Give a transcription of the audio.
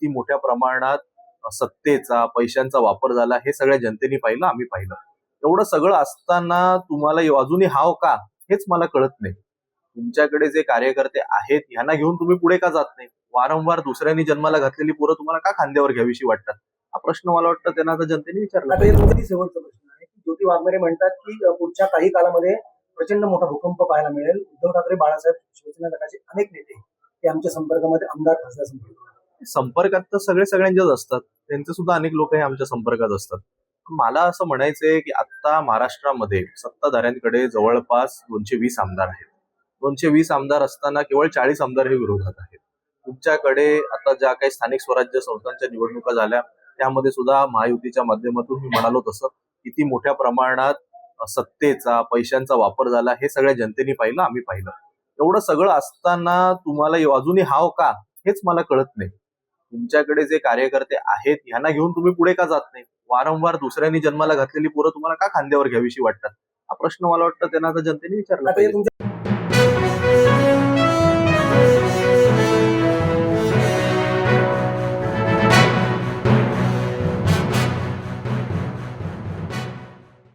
किती मोठ्या प्रमाणात सत्तेचा पैशांचा वापर झाला हे सगळ्या जनतेने पाहिलं, आम्ही पाहिलं. एवढं सगळं असताना तुम्हाला अजूनही हाव का हेच मला कळत नाही. तुमच्याकडे जे कार्यकर्ते आहेत ह्यांना घेऊन तुम्ही पुढे का जात नाही? वारंवार दुसऱ्यांनी जन्माला घातलेली पोरं तुम्हाला का खांद्यावर घ्यावीशी वाटतात? हा प्रश्न मला वाटतं त्यांना आता जनतेने विचारला आता हे तुमचा शेवटचा प्रश्न आहे की ज्योती वाघमारे म्हणतात की पुढच्या काही काळामध्ये प्रचंड मोठा भूकंप पाहायला मिळेल. उद्धव ठाकरे, बाळासाहेब, शिवसेना गटाचे अनेक नेते ते आमच्या संपर्कामध्ये, आमदार, खासदार संपर्कामध्ये. संपर्कात तर सगळ्यांच्याच असतात, त्यांचे सुद्धा अनेक लोक हे आमच्या संपर्कात असतात. मला असं म्हणायचंय की आता महाराष्ट्रामध्ये सत्ताधाऱ्यांकडे जवळपास 220 आमदार आहेत. 220 आमदार असताना केवळ 40 आमदार हे विरोधात आहेत. तुमच्याकडे आता ज्या काही स्थानिक स्वराज्य संस्थांच्या निवडणुका झाल्या त्यामध्ये सुद्धा महायुतीच्या माध्यमातून मी म्हणालो तसं किती मोठ्या प्रमाणात सत्तेचा पैशांचा वापर झाला हे सगळ्या जनतेने पाहिलं, आम्ही पाहिलं. एवढं सगळं असताना तुम्हाला अजूनही हाव का हेच मला कळत नाही. तुमच्याकडे जे कार्यकर्ते आहेत ह्यांना घेऊन तुम्ही पुढे का जात नाही? वारंवार दुसऱ्यांनी जन्माला घातलेली पोरं तुम्हाला का खांद्यावर घ्यावीशी वाटतात? हा प्रश्न मला वाटतं त्यांना आता जनतेने विचारला आता हे पाहिजे. तुमच्या